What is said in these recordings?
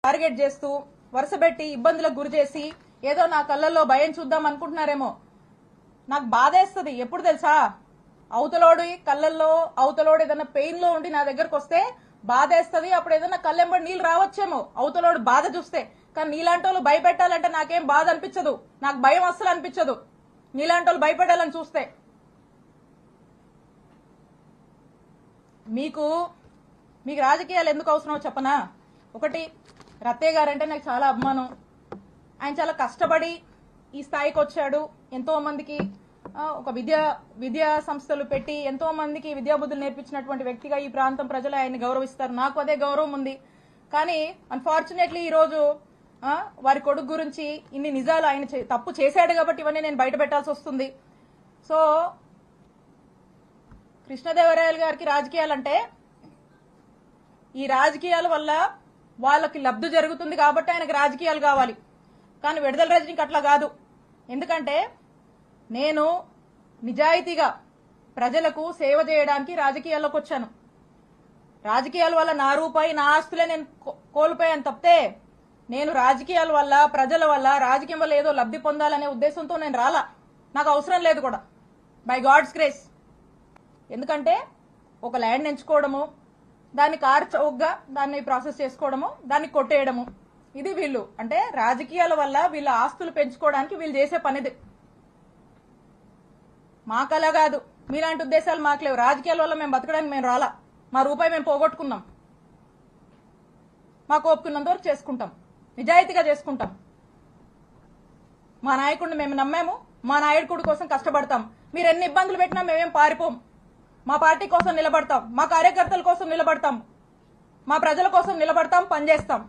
Target చేస్తూ వరుసబెట్టి ఇబ్బందులకు గురి చేసి ఏదో నా కళ్ళల్లో భయం చూద్దాం అనుకుంటున్నారేమో. నాకు బాధేస్తుంది ఎప్పుడు తెలుసా, అవతలోడి కళ్ళల్లో అవతలోడు ఏదైనా పెయిన్ లో ఉండి నా దగ్గరకు వస్తే బాధేస్తుంది. అప్పుడు ఏదైనా కళ్ళెంబడి నీళ్ళు రావచ్చేమో అవతలోడు బాధ చూస్తే. కానీ నీలాంటి వాళ్ళు భయపెట్టాలంటే నాకేం బాధ అనిపించదు, నాకు భయం అస్సలు అనిపించదు నీలాంటి వాళ్ళు భయపెట్టాలని చూస్తే. మీకు రాజకీయాలు ఎందుకు అవసరమో చెప్పనా. ఒకటి, రత్తయ్య గారు అంటే నాకు చాలా అభిమానం. ఆయన చాలా కష్టపడి ఈ స్థాయికి వచ్చాడు. ఎంతో మందికి ఒక విద్యా సంస్థలు పెట్టి ఎంతో మందికి విద్యాబుద్ధులు నేర్పించినటువంటి వ్యక్తిగా ఈ ప్రాంతం ప్రజలు ఆయన్ని గౌరవిస్తారు. నాకు అదే గౌరవం ఉంది. కానీ అన్ఫార్చునేట్లీ ఈ రోజు వారి కొడుకు గురించి ఇన్ని నిజాలు ఆయన తప్పు చేశాడు కాబట్టి ఇవన్నీ నేను బయట పెట్టాల్సి వస్తుంది. సో కృష్ణదేవరాయలు గారికి రాజకీయాలంటే ఈ రాజకీయాల వల్ల వాళ్ళకి లబ్ధి జరుగుతుంది కాబట్టి ఆయనకు రాజకీయాలు కావాలి. కానీ విడుదల రజనీకి అట్లా కాదు. ఎందుకంటే నేను నిజాయితీగా ప్రజలకు సేవ చేయడానికి రాజకీయాల్లోకి వచ్చాను. రాజకీయాల వల్ల నా రూపాయి నా ఆస్తులే నేను కోల్పోయాను తప్పితే నేను రాజకీయాల వల్ల ప్రజల వల్ల రాజకీయం వల్ల ఏదో లబ్ధి పొందాలనే ఉద్దేశంతో నేను రాలా. నాకు అవసరం లేదు కూడా, బై గాడ్స్ గ్రేస్. ఎందుకంటే ఒక ల్యాండ్ ఎంచుకోవడము, దాన్ని కారు చౌకగా దాన్ని ప్రాసెస్ చేసుకోవడము, దాన్ని కొట్టేయడము, ఇది వీళ్ళు అంటే రాజకీయాల వల్ల వీళ్ళ ఆస్తులు పెంచుకోవడానికి వీళ్ళు చేసే పనిది. మాకలా కాదు, మీలాంటి ఉద్దేశాలు మాకు లేవు. రాజకీయాల వల్ల మేము బతకడానికి మేము రాలా. మా రూపాయి మేము పోగొట్టుకున్నాం. మాకు ఒప్పుకున్నంత వరకు చేసుకుంటాం, నిజాయితీగా చేసుకుంటాం. మా నాయకుడిని మేము నమ్మాము, మా నాయకుడి కోసం కష్టపడతాం. మీరు ఎన్ని ఇబ్బందులు పెట్టినా మేమేం పారిపోం. మా పార్టీ కోసం నిలబడతాం, మా కార్యకర్తల కోసం నిలబడతాం, మా ప్రజల కోసం నిలబడతాం, పనిచేస్తాం.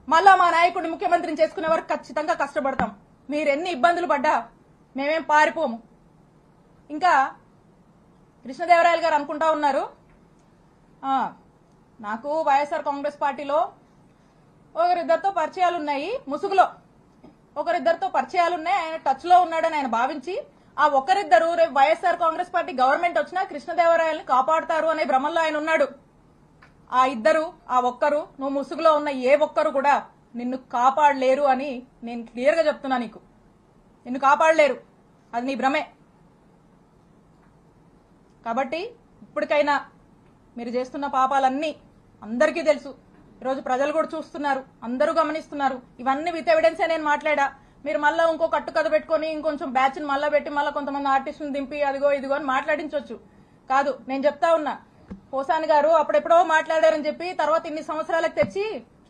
మళ్ళా మా నాయకుడిని ముఖ్యమంత్రిని చేసుకునే వరకు ఖచ్చితంగా కష్టపడతాం. మీరు ఎన్ని ఇబ్బందులు పడ్డా మేమేం పారిపోము. ఇంకా కృష్ణదేవరాయలు గారు అనుకుంటా ఉన్నారు, నాకు వైఎస్ఆర్ కాంగ్రెస్ పార్టీలో ఒకరిద్దరితో పరిచయాలు ఉన్నాయి, ముసుగులో ఒకరిద్దరితో పరిచయాలు ఉన్నాయి, ఆయన టచ్ లో ఉన్నాడని ఆయన భావించి ఆ ఒకరిద్దరు రేపు వైఎస్ఆర్ కాంగ్రెస్ పార్టీ గవర్నమెంట్ వచ్చినా కృష్ణదేవరాయల్ని కాపాడుతారు అనే భ్రమంలో ఆయన ఉన్నాడు. ఆ ఇద్దరు, ఆ ఒక్కరు, నువ్వు ముసుగులో ఉన్న ఏ ఒక్కరు కూడా నిన్ను కాపాడలేరు అని నేను క్లియర్ గా చెప్తున్నా. నిన్ను కాపాడలేరు, అది నీ భ్రమే. కాబట్టి ఇప్పటికైనా మీరు చేస్తున్న పాపాలన్నీ అందరికీ తెలుసు. ఈరోజు ప్రజలు కూడా చూస్తున్నారు, అందరూ గమనిస్తున్నారు. ఇవన్నీ విత్ ఎవిడెన్సే నేను మాట్లాడా. మీరు మళ్ళీ ఇంకో కట్టు కథ పెట్టుకుని ఇంకొంచెం బ్యాచ్ ని మళ్ళా పెట్టి మళ్ళీ కొంతమంది ఆర్టిస్టులను దింపి అదిగో ఇదిగో అని మాట్లాడించవచ్చు. కాదు, నేను చెప్తా ఉన్నా, పోసాని గారు అప్పుడెప్పుడో మాట్లాడారని చెప్పి తర్వాత ఇన్ని సంవత్సరాలకు తెచ్చి